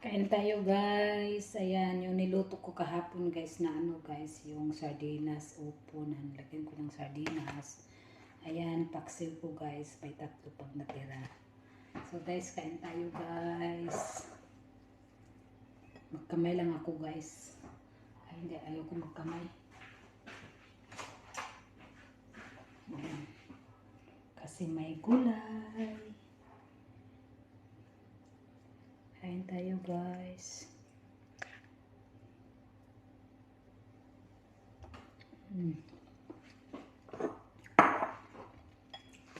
Kain tayo guys. Ayan, yung niluto ko kahapon guys na guys, yung sardinas. Opo, nalagyan ko ng sardinas. Ayan, paksiw ko guys. May tatlo pang natira. So guys, kain tayo guys. Magkamay lang ako guys. Ay hindi, ayoko magkamay. Ayan. Kasi may gulay. Kain tayo guys.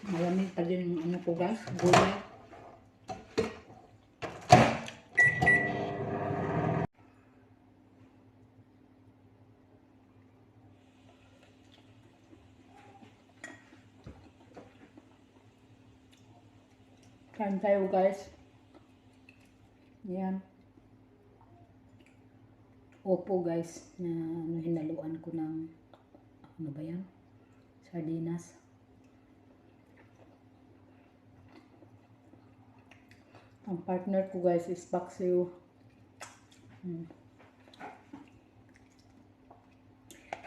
Malamig pa din yung ko guys, gulay. Kain tayo guys. Yan. Opo guys, na hinaluan ko ng ano ba yan? Sardinas. Ang partner ko guys is paksiw.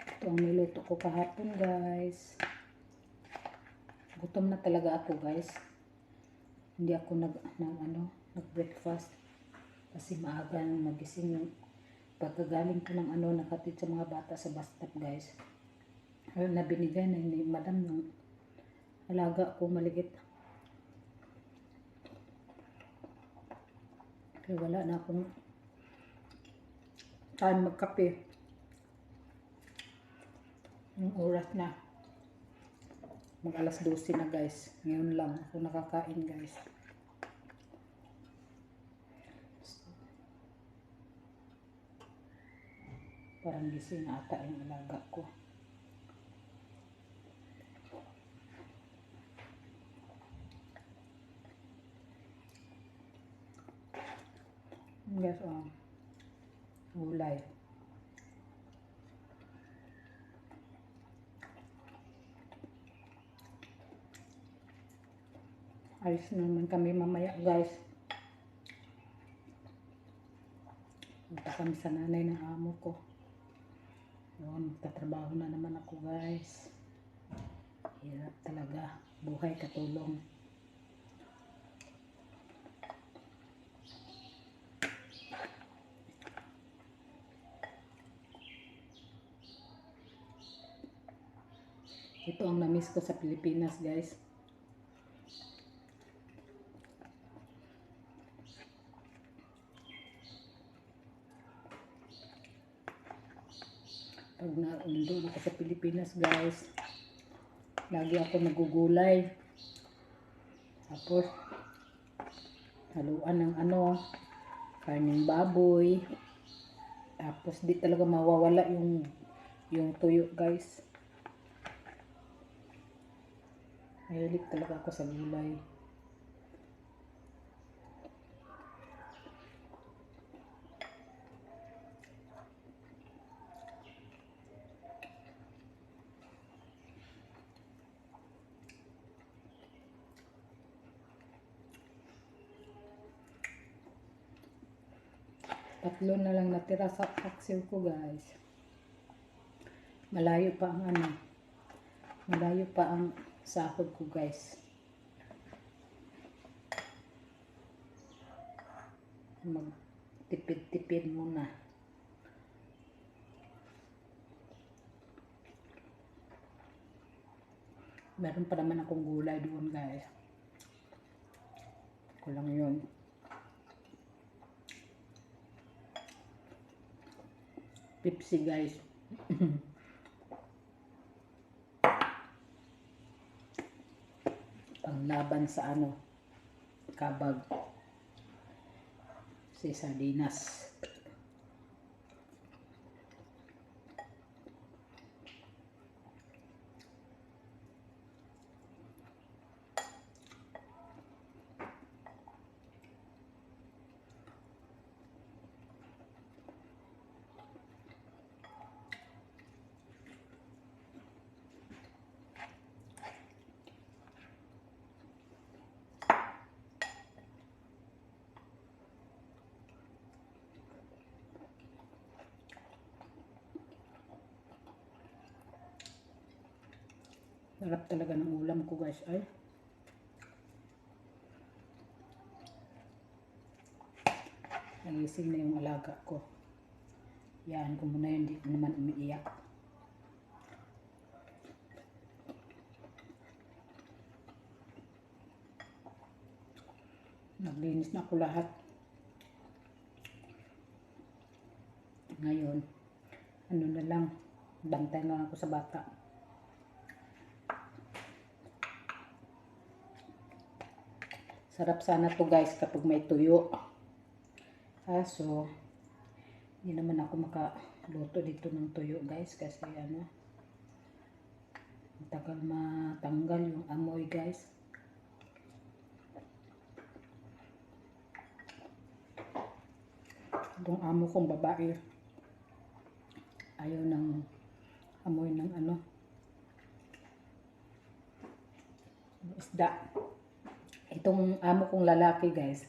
Ito ang niluto ko kahapon guys. Gutom na talaga ako guys. Hindi ako nag-breakfast. Kasi maaga nagising yung pagkagaling ko ng nakatid sa mga bata sa bus stop guys. Ayun na binigay na ni madam ng alaga ko maliit. Kaya wala na akong time magkape. Yung oras na. Mag alas 12 na guys. Ngayon lang ako nakakain guys. Parang gising na ata yung alaga ko. Guys, gulay. Ayos naman kami mamaya guys. Punta kami sa nanay ng amo ko. Yun, magtatrabaho na naman ako guys. Hirap talaga. Buhay katulong. Ito ang na-miss ko sa Pilipinas guys. Pag nandun ako sa Pilipinas guys, lagi ako nagugulay. Tapos, haluan ng karning baboy. Tapos, di talaga mawawala yung tuyo guys. Mahilig talaga ako sa gulay. Tatlo na lang natira sa paksiw ko guys. Malayo pa ang sahod ko guys. Magtipid-tipid muna. Meron pa naman akong gulay doon guys. Kulang yun. Pepsi guys. Panglaban sa kabag. Si sardinas. Sarap talaga ng ulam ko guys. Ay, nagising na yung alaga ko. Yan, kung muna yun, hindi ko naman umiiyak. Naglinis na ako lahat. Ngayon, ano na lang, bantay na ako sa bata. Sarap sana to guys kapag may tuyo. Kaso, hindi naman ako makaluto dito ng tuyo guys kasi ano, matagal matanggal yung amoy guys. Itong amo kong babae, ayaw ng amoy ng ano, isda. Itong amo kong lalaki guys,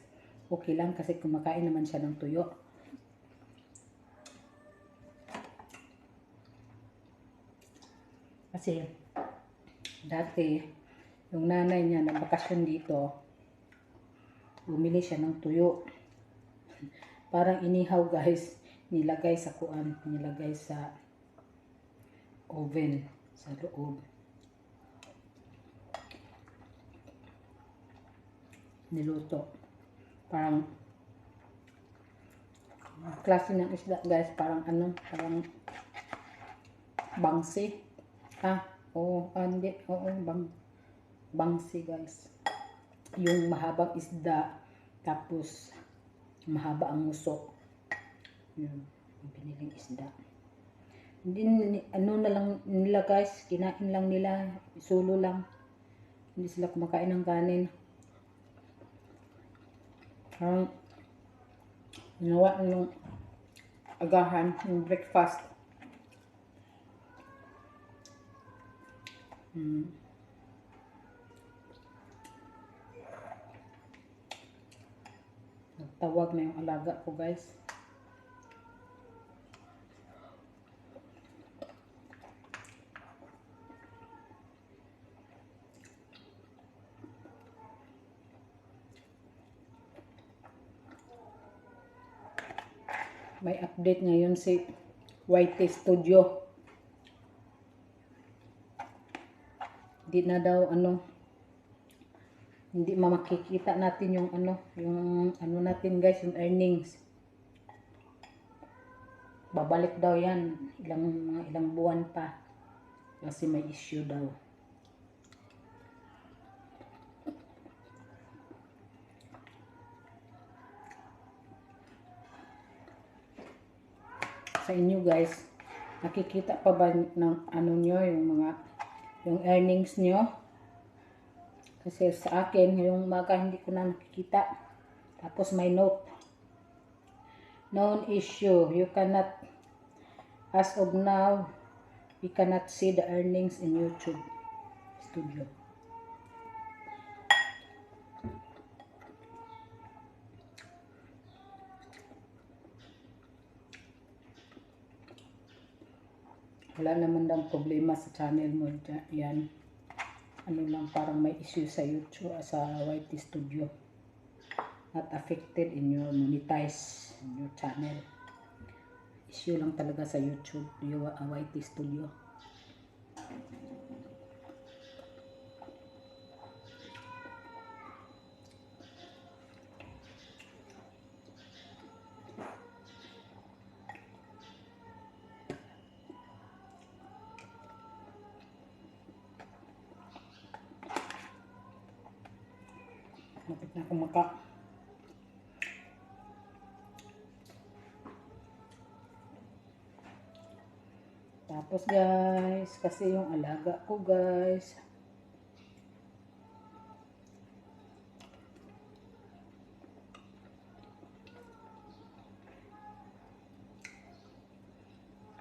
okay lang kasi kumakain naman siya ng tuyo. Kasi dati yung nanay niya na bakasyon dito, bumili siya ng tuyo. Parang inihaw guys, nilagay sa kuan, nilagay sa oven sa loob. Niluto. Parang klase ng isda guys, parang ano, parang bangsi. Hindi, bangsi guys. Yung mahabang isda, tapos mahaba ang musok. Yun, yung biniling isda. Hindi, ano na lang nila guys, kinain lang nila, sulo lang. Hindi sila kumakain ng kanin. Parang ginawa ng agahan, yung breakfast. Nagtawag na yung alaga ko guys. May update ngayon si YT Studio. Hindi na daw ano, hindi makikita natin yung ano natin guys, yung earnings. Babalik daw yan ilang buwan pa kasi may issue daw. Sa inyo guys, nakikita pa ba ng ano nyo, yung earnings nyo? Kasi sa akin, ngayong umaga hindi ko na nakikita. Tapos may note. Known issue. You cannot, as of now, we cannot see the earnings in YouTube Studio. Wala naman daw problema sa channel mo. Yan. Ano lang, parang may issue sa YouTube, sa YT Studio. Not affected in your monetize in your channel. Issue lang talaga sa YouTube, yung YT Studio. Lapit na akong Tapos guys, kasi yung alaga ko guys,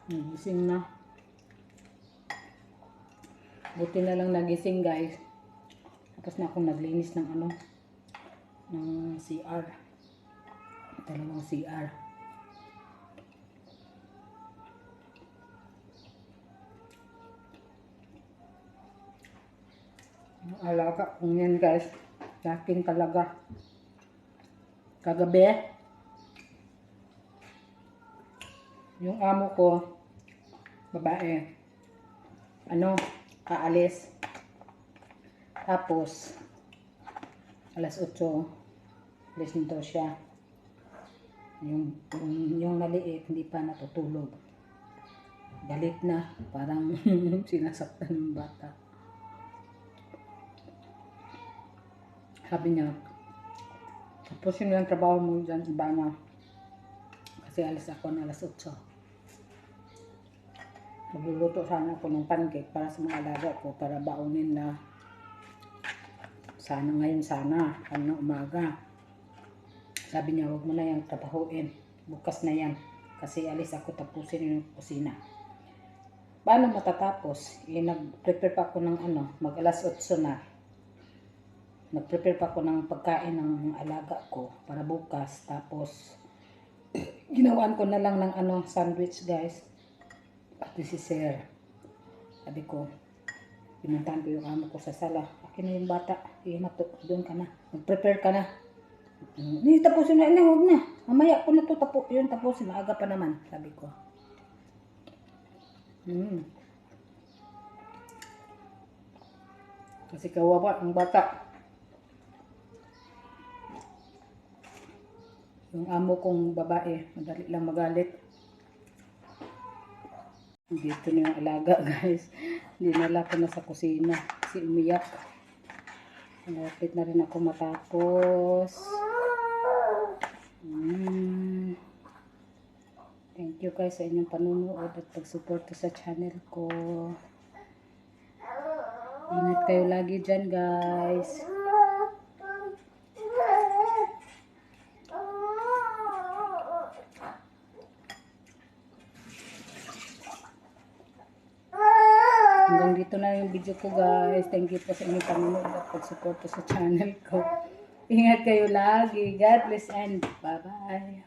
nagising na. Buti na lang nagising guys. Tapos na akong naglinis ng ng CR. Dalawang CR. Ang alaga kong yan guys. Laking talaga. Kagabi, yung amo ko, babae, aalis. Tapos, alas 8, alis nito siya. Yung maliit, hindi pa natutulog. Galit na, parang sinasaktan ng bata. Sabi niya, tapos yun yung trabaho mo dyan, iba na. Kasi alis ako ng alas 8. Magluluto sana ako ng pancake para sa mga alaga ko, para baunin na sana ngayon ng umaga. Sabi niya, huwag mo na yung trabahuin. Bukas na yan. Kasi alis ako, tapusin yung kusina. Paano matatapos? Nag-prepare pa ako ng mag alas 8 na. Nag-prepare pa ako ng pagkain ng alaga ko para bukas. Tapos, ginawan ko na lang ng sandwich guys. Pati si Sir. Sabi ko, pinuntahan ko yung amo ko sa sala. Akin na yung bata. Doon ka na. Mag-prepare ka na. Hindi, tapusin na. Huwag na. Mamaya ko na ito yun tapusin. Maaga pa naman. Sabi ko. Kasi kawawa ang bata. Yung amo kong babae, madali lang magalit. Dito na yung alaga guys. Dinala ko na sa kusina. Kasi umiyak. Malapit na rin ako matapos. Thank you guys sa inyong panunood at pagsuporta sa channel ko. Ingat kayo lagi dyan guys. Hanggang dito na yung video ko guys. Thank you po sa inyong panunood at pagsuporta sa channel ko. Ingat kayo lagi. God bless and bye-bye.